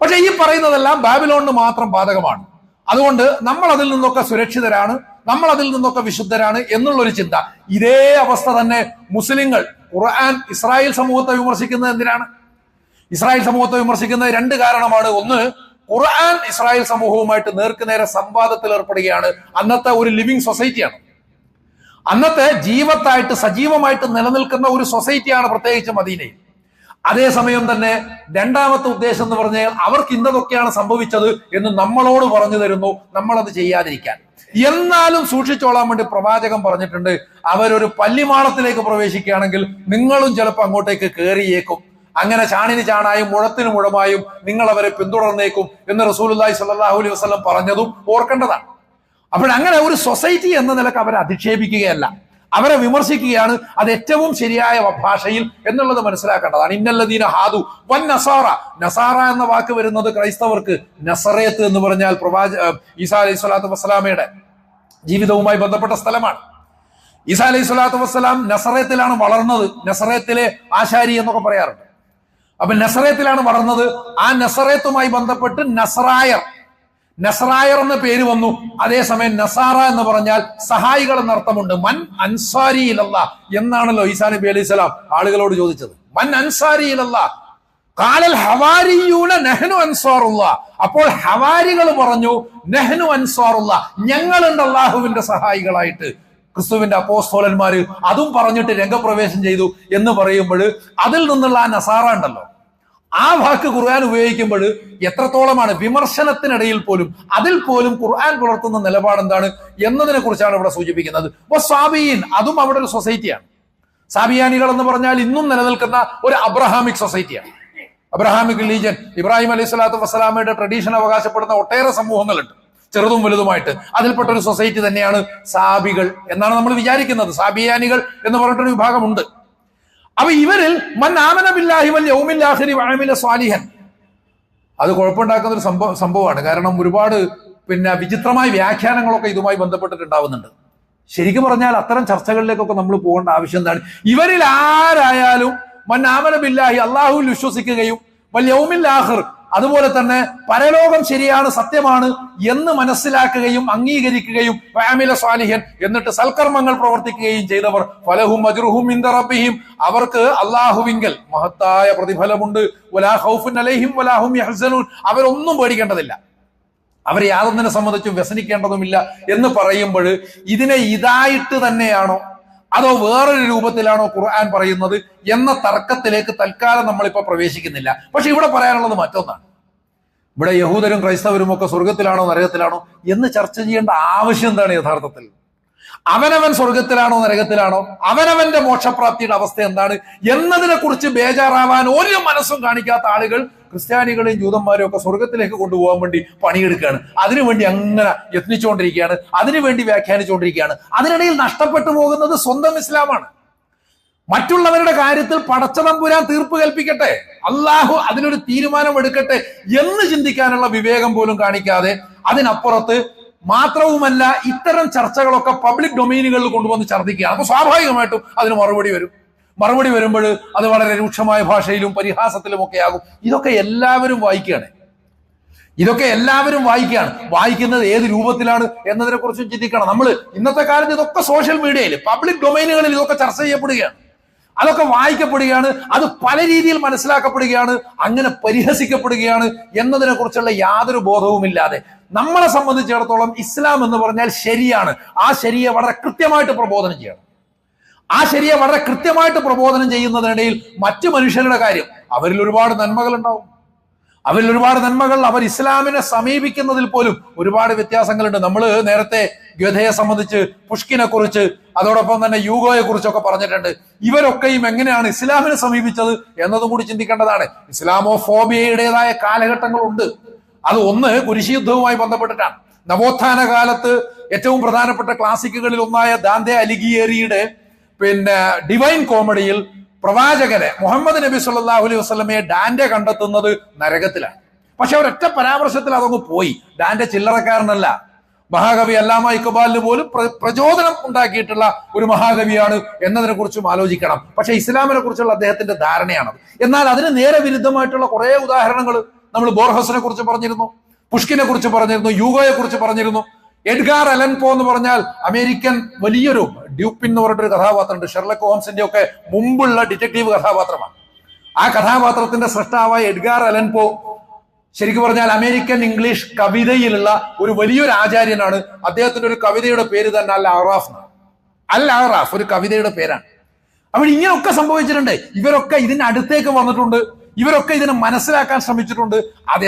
പക്ഷെ ഈ പറയുന്നതെല്ലാം ബാബിലോണിന് മാത്രം ബാധകമാണ്. അതുകൊണ്ട് നമ്മൾ അതിൽ നിന്നൊക്കെ സുരക്ഷിതരാണ്, നമ്മൾ അതിൽ നിന്നൊക്കെ വിശുദ്ധരാണ് എന്നുള്ളൊരു ചിന്ത. ഇതേ അവസ്ഥ തന്നെ മുസ്ലിങ്ങൾ ഖുർആൻ ഇസ്രായേൽ സമൂഹത്തെ വിമർശിക്കുന്നത് എന്തിനാണ്? ഇസ്രായേൽ സമൂഹത്തെ വിമർശിക്കുന്നത് രണ്ട് കാരണമാണ്. ഒന്ന്, ഖുർആൻ ഇസ്രായേൽ സമൂഹവുമായിട്ട് നേർക്കുനേരെ സംവാദത്തിൽ ഏർപ്പെടുകയാണ്. അന്നത്തെ ഒരു ലിവിങ് സൊസൈറ്റിയാണ്, അന്നത്തെ ജീവത്തായിട്ട് സജീവമായിട്ട് നിലനിൽക്കുന്ന ഒരു സൊസൈറ്റിയാണ്, പ്രത്യേകിച്ച് മദീനയിൽ. അതേസമയം തന്നെ രണ്ടാമത്തെ ഉദ്ദേശം എന്ന് പറഞ്ഞാൽ അവർക്ക് ഇന്നതൊക്കെയാണ് സംഭവിച്ചത് എന്ന് നമ്മളോട് പറഞ്ഞു തരുന്നു, നമ്മളത് ചെയ്യാതിരിക്കാൻ. എന്നാലും സൂക്ഷിച്ചോളാൻ വേണ്ടി പ്രവാചകൻ പറഞ്ഞിട്ടുണ്ട്, അവരൊരു പല്ലിമാളത്തിലേക്ക് പ്രവേശിക്കുകയാണെങ്കിൽ നിങ്ങളും ചിലപ്പോൾ അങ്ങോട്ടേക്ക് കയറിയേക്കും. അങ്ങനെ ചാണിന് ചാണായും മുഴത്തിന് മുഴമായും നിങ്ങൾ അവരെ പിന്തുടർന്നേക്കും എന്ന് റസൂലുള്ളാഹി സ്വല്ലല്ലാഹു അലൈഹി വസല്ലം പറഞ്ഞതും ഓർക്കേണ്ടതാണ്. അങ്ങനെ ഒരു സൊസൈറ്റി എന്ന നിലക്ക് അവരെ അധിക്ഷേപിക്കുകയല്ല, അവരെ വിമർശിക്കുകയാണ്. അത് ഏറ്റവും ശരിയായ ഭാഷയിൽ എന്നുള്ളത് മനസ്സിലാക്കേണ്ടതാണ്. ഇന്നല്ലദീന ഹാദു വൻ നസാറ, നസാറ എന്ന വാക്ക് വരുന്നത് ക്രൈസ്തവർക്ക് നസറേത്ത് എന്ന് പറഞ്ഞാൽ ഈസാ അലൈഹി സ്വലാത്തു വസ്സലാമയുടെ ജീവിതവുമായി ബന്ധപ്പെട്ട സ്ഥലമാണ്. ഈസാ അലൈഹി സ്വലാത്തു വസ്സലാം നസറേത്തിലാണ് വളർന്നത്. നസറേത്തിലെ ആശാരി എന്നൊക്കെ പറയാറുണ്ട്. നസറേത്തിലാണ് വളർന്നത്. ആ നസറേത്തുമായി ബന്ധപ്പെട്ട് നസ്രായർ എന്ന പേര് വന്നു. അതേസമയം നസാറ എന്ന് പറഞ്ഞാൽ സഹായികൾ എന്നർത്ഥമുണ്ട്. മൻ അൻസാരി ഇലല്ലാഹ് എന്നാണല്ലോ ഈസാ നബി അലൈഹി സ്വലാം ആളുകളോട് ചോദിച്ചത്. മൻ അൻസാരി ഇലല്ലാഹ് ഖാലൽ ഹവാരിയൂന നഹ്നു അൻസാറുല്ലാഹ്. അപ്പോൾ ഹവാരികൾ പറഞ്ഞു നഹ്നു അൻസാറുല്ലാഹ്, ഞങ്ങളുണ്ട് അല്ലാഹുവിന്റെ സഹായികളായിട്ട്. ക്രിസ്തുവിന്റെ അപ്പോസ്തലന്മാര് അതും പറഞ്ഞിട്ട് രംഗപ്രവേശം ചെയ്തു എന്ന് പറയുമ്പോൾ അതിൽ നിന്നുള്ള ആ നസാറ ഉണ്ടല്ലോ, ആ വാക്ക് ഖുർആൻ ഉപയോഗിക്കുമ്പോൾ എത്രത്തോളമാണ് വിമർശനത്തിനിടയിൽ പോലും അതിൽ പോലും ഖുർആൻ പുലർത്തുന്ന നിലപാട് എന്താണ് എന്നതിനെ കുറിച്ചാണ് ഇവിടെ സൂചിപ്പിക്കുന്നത്. സാബിയീൻ, അതും അവിടെ ഒരു സൊസൈറ്റിയാണ്. സാബിയാനികൾ എന്ന് പറഞ്ഞാൽ ഇന്നും നിലനിൽക്കുന്ന ഒരു അബ്രഹാമിക് സൊസൈറ്റിയാണ്. അബ്രഹാമിക് ലീജൻ, ഇബ്രാഹിം അലൈഹി സ്വലാത്തു വസ്സലാമയുടെ ട്രഡീഷൻ അവകാശപ്പെടുന്ന ഒട്ടേറെ സമൂഹങ്ങളുണ്ട്, ചെറുതും വലുതുമായിട്ട്. അതിൽപ്പെട്ട ഒരു സൊസൈറ്റി തന്നെയാണ് സാബികൾ എന്നാണ് നമ്മൾ വിചാരിക്കുന്നത്. സാബിയാനികൾ എന്ന് പറഞ്ഞിട്ടൊരു വിഭാഗമുണ്ട്. ഇവരിൽ മൻ ആമന ബില്ലാഹി വൽ യൗമിൽ ആഖിരി വഅമില സ്വാലിഹൻ, അത് കുഴപ്പമുണ്ടാക്കുന്ന ഒരു സംഭവമാണ്. കാരണം ഒരുപാട് വിചിത്രമായ വ്യാഖ്യാനങ്ങളൊക്കെ ഇതുമായി ബന്ധപ്പെട്ടിട്ടുണ്ടാവുന്നുണ്ട്. ശരിക്കും പറഞ്ഞാൽ അത്തരം ചർച്ചകളിലേക്കൊക്കെ നമ്മൾ പോകേണ്ട ആവശ്യം എന്താണ്? ഇവരിൽ ആരായാലും മൻ ആമന ബില്ലാഹി, അള്ളാഹുവിൽ വിശ്വസിക്കുകയും വൽ യൗമിൽ ആഖിർ, അതുപോലെ തന്നെ പരലോകം ശരിയാണ്, സത്യമാണ് എന്ന് മനസ്സിലാക്കുകയും അംഗീകരിക്കുകയും വഅമില സ്വാലിഹൻ, എന്നിട്ട് സൽക്കർമ്മങ്ങൾ പ്രവർത്തിക്കുകയും ചെയ്തവർ ഫലഹും അജ്റുഹും ഇൻദ റബ്ബിഹിം, അവർക്ക് അല്ലാഹുവിങ്കൽ മഹത്തായ പ്രതിഫലമുണ്ട്. വലാ ഖൗഫുൻ അലൈഹിം വലാ ഹും യഹ്സനൂൻ, അവരൊന്നും പേടിക്കേണ്ടതില്ല, അവരെ യാതൊന്നിനെ സംബന്ധിച്ചും വ്യസനിക്കേണ്ടതുമില്ല എന്ന് പറയുമ്പോൾ ഇതിനെ ഇതായിട്ട് തന്നെയാണോ അതോ വേറൊരു രൂപത്തിലാണോ ഖുർആൻ പറയുന്നത് എന്ന തർക്കത്തിലേക്ക് തൽക്കാലം നമ്മളിപ്പോൾ പ്രവേശിക്കുന്നില്ല. പക്ഷെ ഇവിടെ പറയാനുള്ളത് മറ്റൊന്നാണ്. ഇവിടെ യഹൂദരും ക്രൈസ്തവരും ഒക്കെ സ്വർഗത്തിലാണോ നരകത്തിലാണോ എന്ന് ചർച്ച ചെയ്യേണ്ട ആവശ്യം എന്താണ് യഥാർത്ഥത്തിൽ? അവനവൻ സ്വർഗത്തിലാണോ നരകത്തിലാണോ, അവനവന്റെ മോക്ഷപ്രാപ്തിയുടെ അവസ്ഥ എന്താണ് എന്നതിനെ കുറിച്ച് ബേജാറാവാൻ ഒരു മനസ്സും കാണിക്കാത്ത ആളുകൾ ക്രിസ്ത്യാനികളെയും ജൂതന്മാരെയും ഒക്കെ സ്വർഗത്തിലേക്ക് കൊണ്ടുപോകാൻ വേണ്ടി പണിയെടുക്കുകയാണ്. അതിനുവേണ്ടി അങ്ങനെ യത്നിച്ചുകൊണ്ടിരിക്കുകയാണ്, അതിനുവേണ്ടി വ്യാഖ്യാനിച്ചുകൊണ്ടിരിക്കുകയാണ്. അതിനിടയിൽ നഷ്ടപ്പെട്ടു പോകുന്നത് സ്വന്തം ഇസ്ലാമാണ്. മറ്റുള്ളവരുടെ കാര്യത്തിൽ പടച്ചതമ്പുരാൻ തീർപ്പ് കൽപ്പിക്കട്ടെ, അള്ളാഹു അതിനൊരു തീരുമാനം എടുക്കട്ടെ എന്ന് ചിന്തിക്കാനുള്ള വിവേകം പോലും കാണിക്കാതെ അതിനപ്പുറത്ത് മാത്രവുമല്ല ഇത്തരം ചർച്ചകളൊക്കെ പബ്ലിക് ഡൊമൈനുകളിൽ കൊണ്ടുവന്ന് ഛർദ്ദിക്കുകയാണ്. അപ്പൊ സ്വാഭാവികമായിട്ടും അതിന് മറുപടി വരുമ്പോൾ അത് വളരെ രൂക്ഷമായ ഭാഷയിലും പരിഹാസത്തിലും ഒക്കെ ആകും. ഇതൊക്കെ എല്ലാവരും വായിക്കുകയാണ്. വായിക്കുന്നത് ഏത് രൂപത്തിലാണ് എന്നതിനെ കുറിച്ചും ചിന്തിക്കണം. നമ്മൾ ഇന്നത്തെ കാലത്ത് ഇതൊക്കെ സോഷ്യൽ മീഡിയയിൽ പബ്ലിക് ഡൊമൈനുകളിൽ ഇതൊക്കെ ചർച്ച ചെയ്യപ്പെടുകയാണ്. അതൊക്കെ വായിക്കപ്പെടുകയാണ്, അത് പല രീതിയിൽ മനസ്സിലാക്കപ്പെടുകയാണ്, അങ്ങനെ പരിഹസിക്കപ്പെടുകയാണ് എന്നതിനെ കുറിച്ചുള്ള യാതൊരു ബോധവുമില്ലാതെ നമ്മളെ സംബന്ധിച്ചിടത്തോളം ഇസ്ലാം എന്ന് പറഞ്ഞാൽ ശരിയാണ്. ആ ശരിയെ വളരെ കൃത്യമായിട്ട് പ്രബോധനം ചെയ്യണം. ആ ശരിയെ വളരെ കൃത്യമായിട്ട് പ്രബോധനം ചെയ്യുന്നതിനിടയിൽ മറ്റു മനുഷ്യരുടെ കാര്യം, അവരിൽ ഒരുപാട് നന്മകൾ ഉണ്ടാവും. അവർ ഇസ്ലാമിനെ സമീപിക്കുന്നതിൽ പോലും ഒരുപാട് വ്യത്യാസങ്ങളുണ്ട്. നമ്മൾ നേരത്തെ ഗഥയെ സംബന്ധിച്ച്, പുഷ്കിനെ കുറിച്ച്, അതോടൊപ്പം തന്നെ യൂഗോയെ കുറിച്ചൊക്കെ പറഞ്ഞിട്ടുണ്ട്. ഇവരൊക്കെയും എങ്ങനെയാണ് ഇസ്ലാമിനെ സമീപിച്ചത് എന്നതും കൂടി ചിന്തിക്കേണ്ടതാണ്. ഇസ്ലാമോഫോബിയയുടേതായ കാലഘട്ടങ്ങളുണ്ട്. അത് ഒന്ന് കുരിശ് യുദ്ധവുമായി ബന്ധപ്പെട്ടിട്ടാണ്. നവോത്ഥാന കാലത്ത് ഏറ്റവും പ്രധാനപ്പെട്ട ക്ലാസിക്കുകളിൽ ഒന്നായ ദാന്തെ അലിഗിയേരിയുടെ ഡിവൈൻ കോമഡിയിൽ പ്രവാചകനെ മുഹമ്മദ് നബി സല്ലല്ലാഹു അലൈഹി വസല്ലമയെ ഡാന്റെ കണ്ടെത്തുന്നത് നരകത്തിലാണ്. പക്ഷെ ഒരൊറ്റ പരാമർശത്തിൽ അതങ്ങ് പോയി. ഡാന്റെ ചില്ലറക്കാരനല്ല, മഹാകവി അല്ലാമ ഇക്ബാലിന് പോലും പ്രചോദനം ഉണ്ടാക്കിയിട്ടുള്ള ഒരു മഹാകവിയാണ് എന്നതിനെ കുറിച്ചും ആലോചിക്കണം. പക്ഷെ ഇസ്ലാമിനെ കുറിച്ചുള്ള അദ്ദേഹത്തിന്റെ ധാരണയാണ്. എന്നാൽ അതിന് നേരെ വിരുദ്ധമായിട്ടുള്ള കുറെ ഉദാഹരണങ്ങൾ നമ്മൾ ബോർഹസിനെ കുറിച്ച് പറഞ്ഞിരുന്നു, പുഷ്കിനെ കുറിച്ച് പറഞ്ഞിരുന്നു, യൂഗോയെ കുറിച്ച് പറഞ്ഞിരുന്നു. എഡ്ഗാർ അലൻ പോ എന്ന് പറഞ്ഞാൽ അമേരിക്കൻ വലിയൊരു ഡ്യൂപ്പിൻ എന്ന് പറഞ്ഞൊരു കഥാപാത്രമുണ്ട്. ഷെർലക് ഹോംസിന്റെ ഒക്കെ മുമ്പുള്ള ഡിറ്റക്റ്റീവ് കഥാപാത്രമാണ്. ആ കഥാപാത്രത്തിന്റെ സൃഷ്ടാവായ എഡ്ഗാർ അലൻ പോ ശരിക്കും പറഞ്ഞാൽ അമേരിക്കൻ ഇംഗ്ലീഷ് കവിതയിലുള്ള ഒരു വലിയൊരു ആചാര്യനാണ്. അദ്ദേഹത്തിന്റെ ഒരു കവിതയുടെ പേര് തന്നെ അൽ അറാഫ്. അൽ അറാഫ് ഒരു കവിതയുടെ പേരാണ്. അപ്പോൾ ഇങ്ങനെയൊക്കെ സംഭവിച്ചിട്ടുണ്ട്. ഇവരൊക്കെ ഇതിനടുത്തേക്ക് വന്നിട്ടുണ്ട്. ഇവരൊക്കെ ഇതിനെ മനസ്സിലാക്കാൻ ശ്രമിച്ചിട്ടുണ്ട്. അത്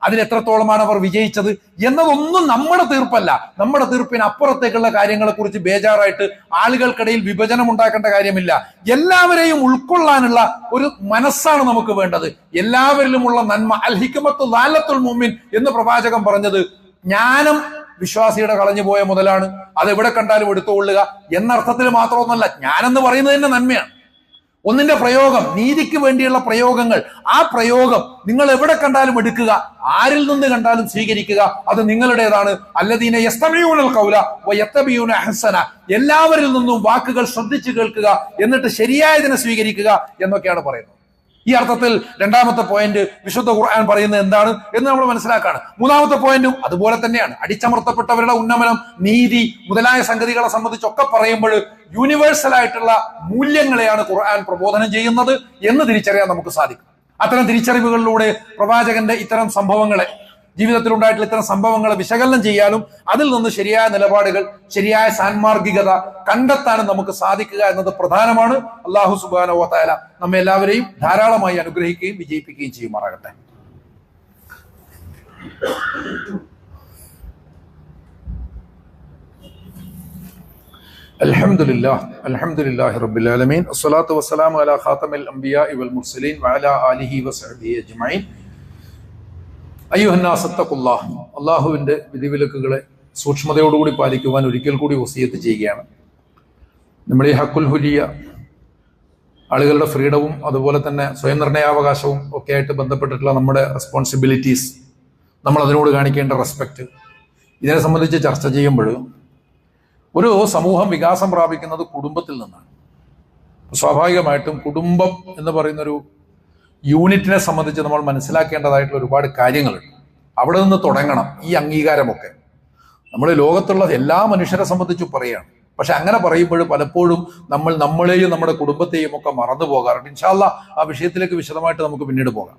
അതിലെത്രത്തോളമാണ് അവർ വിജയിച്ചത് എന്നതൊന്നും നമ്മുടെ തീർപ്പല്ല. നമ്മുടെ തീർപ്പിന് അപ്പുറത്തേക്കുള്ള കാര്യങ്ങളെ കുറിച്ച് ബേജാറായിട്ട് ആളുകൾക്കിടയിൽ വിഭജനം ഉണ്ടാക്കേണ്ട കാര്യമില്ല. എല്ലാവരെയും ഉൾക്കൊള്ളാനുള്ള ഒരു മനസ്സാണ് നമുക്ക് വേണ്ടത്. എല്ലാവരിലുമുള്ള നന്മ. അൽ ഹിക്മത്തു ദാലത്തുൽ മുഅ്മിൻ എന്ന് പ്രവാചകൻ പറഞ്ഞത് ജ്ഞാനം വിശ്വാസിയുടെ കളഞ്ഞുപോയ മുതലാണ്, അത് എവിടെ കണ്ടാലും എടുത്തുകൊള്ളുക എന്നർത്ഥത്തിൽ മാത്രമൊന്നല്ല. ജ്ഞാനെന്ന് പറയുന്നത് തന്നെ നന്മയാണ്. ഒന്നിന്റെ പ്രയോഗം, നീതിക്ക് വേണ്ടിയുള്ള പ്രയോഗങ്ങൾ, ആ പ്രയോഗം നിങ്ങൾ എവിടെ കണ്ടാലും എടുക്കുക, ആരിൽ നിന്ന് കണ്ടാലും സ്വീകരിക്കുക, അത് നിങ്ങളുടേതാണ്. അല്ലദീന യസ്തമിഊനൽ ഖൗല വയത്തബിഊന അഹ്സന, എല്ലാവരിൽ നിന്നും വാക്കുകൾ ശ്രദ്ധിച്ചു കേൾക്കുക, എന്നിട്ട് ശരിയായതിനെ സ്വീകരിക്കുക എന്നൊക്കെയാണ് പറയുന്നത്. ഈ അർത്ഥത്തിൽ രണ്ടാമത്തെ പോയിന്റ് വിശുദ്ധ ഖുർആൻ പറയുന്നത് എന്താണ് എന്ന് നമ്മൾ മനസ്സിലാക്കാണ്. മൂന്നാമത്തെ പോയിന്റും അതുപോലെ തന്നെയാണ്. അടിച്ചമർത്തപ്പെട്ടവരുടെ ഉന്നമനം, നീതി മുതലായ സംഗതികളെ സംബന്ധിച്ചൊക്കെ പറയുമ്പോൾ യൂണിവേഴ്സൽ ആയിട്ടുള്ള മൂല്യങ്ങളെയാണ് ഖുർആൻ പ്രബോധനം ചെയ്യുന്നത് എന്ന് തിരിച്ചറിയാൻ നമുക്ക് സാധിക്കും. അത്തരം തിരിച്ചറിവുകളിലൂടെ പ്രവാചകന്റെ ഇത്തരം സംഭവങ്ങളെ, ജീവിതത്തിലുണ്ടായിട്ടുള്ള ഇത്തരം സംഭവങ്ങളെ വിശകലനം ചെയ്യാനും അതിൽ നിന്ന് ശരിയായ നിലപാടുകൾ, ശരിയായ സാൻമാർഗികത കണ്ടെത്താനും നമുക്ക് സാധിക്കുക എന്നത് പ്രധാനമാണ്. അല്ലാഹു സുബ്ഹാനഹു വ തആല നമ്മെ എല്ലാവരെയും ധാരാളമായി അനുഗ്രഹിക്കുകയും വിജയിപ്പിക്കുകയും ചെയ്യുമാറാകട്ടെ. അൽഹംദുലില്ലാഹി റബ്ബിൽ ആലമീൻ വസ്സലാത്തു വസ്സലാമു അലാ ഖാതമിൽ അംബിയാഇ വൽ മുർസലീൻ വഅലാ ആലിഹി വസഹ്ബിഹി അജ്മഈൻ. അയ്യുഹന്നാസ് തഖുല്ലാഹ്. അല്ലാഹുവിന്റെ വിധിവിലക്കുകളെ സൂക്ഷ്മതയോടുകൂടി പാലിക്കുവാൻ ഒരിക്കൽ കൂടി വസിയത്ത് ചെയ്യുകയാണ്. നമ്മൾ ഈ ഹക്കുൽ ഹുരിയ, ആളുകളുടെ ഫ്രീഡവും അതുപോലെ തന്നെ സ്വയം നിർണയാവകാശവും ഒക്കെ ആയിട്ട് ബന്ധപ്പെട്ടിട്ടുള്ള നമ്മുടെ റെസ്പോൺസിബിലിറ്റീസ്, നമ്മൾ അതിനോട് കാണിക്കേണ്ട റെസ്പെക്റ്റ്, ഇതിനെ സംബന്ധിച്ച് ചർച്ച ചെയ്യുമ്പോൾ ഒരു സമൂഹം വികാസം പ്രാപിക്കുന്നത് കുടുംബത്തിൽ നിന്നാണ്. സ്വാഭാവികമായിട്ടും കുടുംബം എന്ന് പറയുന്നൊരു യൂണിറ്റിനെ സംബന്ധിച്ച് നമ്മൾ മനസ്സിലാക്കേണ്ടതായിട്ടുള്ള ഒരുപാട് കാര്യങ്ങളുണ്ട്. അവിടെ നിന്ന് തുടങ്ങണം ഈ അംഗീകാരമൊക്കെ. നമ്മൾ ലോകത്തുള്ള എല്ലാ മനുഷ്യരെ സംബന്ധിച്ച് പറയുകയാണ്. പക്ഷെ അങ്ങനെ പറയുമ്പോൾ പലപ്പോഴും നമ്മൾ നമ്മളെയും നമ്മുടെ കുടുംബത്തെയും ഒക്കെ മറന്നു പോകാറുണ്ട്. ഇൻഷാ അല്ലാഹ് ആ വിഷയത്തിലേക്ക് വിശദമായിട്ട് നമുക്ക് പിന്നീട് പോകാം.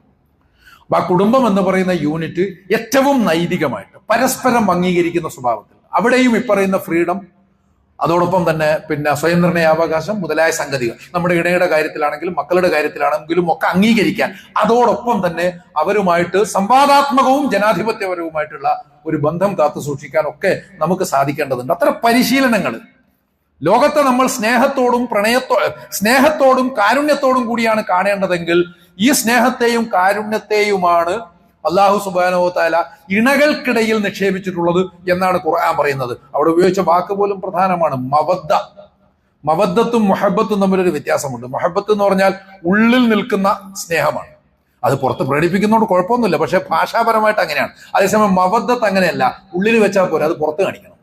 അപ്പൊ ആ കുടുംബം എന്ന് പറയുന്ന യൂണിറ്റ് ഏറ്റവും നൈതികമായിട്ട് പരസ്പരം അംഗീകരിക്കുന്ന സ്വഭാവത്തിൽ, അവിടെയും ഇപ്പറയുന്ന ഫ്രീഡം, അതോടൊപ്പം തന്നെ സ്വയം നിർണയാവകാശം മുതലായ സംഗതികൾ നമ്മുടെ ഇടയുടെ കാര്യത്തിലാണെങ്കിലും മക്കളുടെ കാര്യത്തിലാണെങ്കിലും ഒക്കെ അംഗീകരിക്കാൻ, അതോടൊപ്പം തന്നെ അവരുമായിട്ട് സംവാദാത്മകവും ജനാധിപത്യപരവുമായിട്ടുള്ള ഒരു ബന്ധം കാത്തു സൂക്ഷിക്കാനൊക്കെ നമുക്ക് സാധിക്കേണ്ടതുണ്ട്. അത്തരം പരിശീലനങ്ങൾ ലോകത്തെ നമ്മൾ സ്നേഹത്തോടും കാരുണ്യത്തോടും കൂടിയാണ് കാണേണ്ടതെങ്കിൽ ഈ സ്നേഹത്തെയും കാരുണ്യത്തെയുമാണ് അല്ലാഹു സുബ്ഹാനഹു വ തആല ഇണകൾക്കിടയിൽ നിക്ഷേപിച്ചിട്ടുള്ളത് എന്നാണ് ഖുർആൻ പറയുന്നത്. അവിടെ ഉപയോഗിച്ച വാക്ക് പോലും പ്രധാനമാണ്. മവദ്ദത്തും മുഹബ്ബത്തും തമ്മിലൊരു വ്യത്യാസമുണ്ട്. മുഹബ്ബത്ത് എന്ന് പറഞ്ഞാൽ ഉള്ളിൽ നിൽക്കുന്ന സ്നേഹമാണ്. അത് പുറത്ത് പ്രകടിപ്പിക്കുന്നതുകൊണ്ട് കുഴപ്പമൊന്നുമില്ല, പക്ഷെ ഭാഷാപരമായിട്ട് അങ്ങനെയാണ്. അതേസമയം മവദ്ദത്ത് അങ്ങനെയല്ല, ഉള്ളിൽ വെച്ചാൽ പോരെ, അത് പുറത്ത് കാണിക്കണം.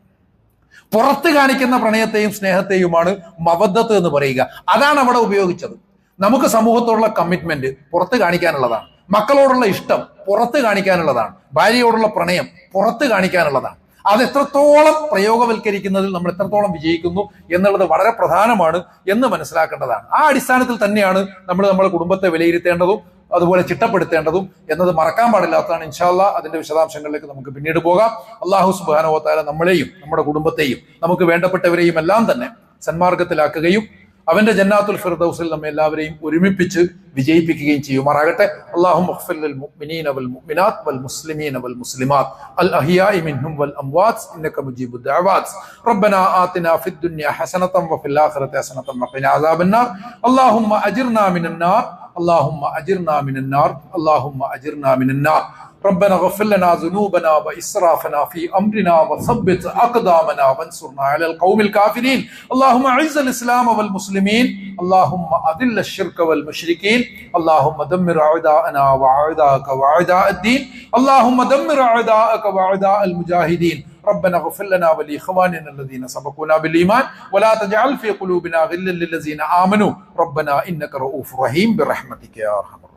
പുറത്ത് കാണിക്കുന്ന പ്രണയത്തെയും സ്നേഹത്തെയുമാണ് മവദ്ദത്ത് എന്ന് പറയുക. അതാണ് അവിടെ ഉപയോഗിച്ചത്. നമുക്ക് സമൂഹത്തോടുള്ള കമ്മിറ്റ്മെന്റ് പുറത്ത് കാണിക്കാനുള്ളതാണ്, മക്കളോടുള്ള ഇഷ്ടം പുറത്ത് കാണിക്കാനുള്ളതാണ്, ഭാര്യയോടുള്ള പ്രണയം പുറത്ത് കാണിക്കാനുള്ളതാണ്. അത് എത്രത്തോളം പ്രയോഗവൽക്കരിക്കുന്നതിൽ നമ്മൾ എത്രത്തോളം വിജയിക്കുന്നു എന്നുള്ളത് വളരെ പ്രധാനമാണ് എന്ന് മനസ്സിലാക്കേണ്ടതാണ്. ആ അടിസ്ഥാനത്തിൽ തന്നെയാണ് നമ്മൾ നമ്മുടെ കുടുംബത്തെ വിലയിരുത്തേണ്ടതും അതുപോലെ ചിട്ടപ്പെടുത്തേണ്ടതും എന്നത് മറക്കാൻ പാടില്ലാത്തതാണ്. ഇൻഷാ അല്ലാഹ് അതിന്റെ വിശദാംശങ്ങളിലേക്ക് നമുക്ക് പിന്നീട് പോകാം. അല്ലാഹു സുബ്ഹാനഹു വ തആല നമ്മളെയും നമ്മുടെ കുടുംബത്തെയും നമുക്ക് വേണ്ടപ്പെട്ടവരെയും എല്ലാം തന്നെ സന്മാർഗത്തിലാക്കുകയും അവന്റെ ജന്നാത്തുൽ ഫിർദൗസിൽ നമ്മെ എല്ലാവരെയും ഒരുമിപ്പിച്ച് വിജയിപ്പിക്കുകയും ചെയ്യുമാറാകട്ടെ. അല്ലാഹുമ്മ ഗ്ഫിർ ലിൽ മുഅ്മിനീന വൽ മുഅ്മിനാത്ത് വൽ മുസ്ലിമീന വൽ മുസ്ലിമാത്ത് അൽ അഹ്യാഇ മിൻഹും വൽ അംവാത്ത് ഇന്നക മുജീബുദ് ദഅവാത്ത്. റബ്ബനാ ആതിനാ ഫിദ് ദുനിയ ഹസനതൻ വഫിൽ ആഖിറതി ഹസനതൻ വഖിനാ അദാബന്നാർ. അല്ലാഹുമ്മ അജിർനാ മിനൻ നാർ. اللهم أجرنا من النار. اللهم أجرنا من النار. ربنا اغفر لنا ذنوبنا وإسرافنا في أمرنا وثبت أقدامنا وانصرنا على القوم الكافرين. اللهم أعز الإسلام والمسلمين. اللهم أذل الشرك والمشركين. اللهم دمر أعداءنا وأعداءك وأعداء الدين. اللهم دمر أعداءك وأعداء المجاهدين. ربنا اغفر لنا ولإخواننا الذين سبقونا بالإيمان ولا تجعل في قلوبنا غلا للذين آمنوا ربنا إنك رؤوف رحيم برحمتك يا أرحم الراحمين.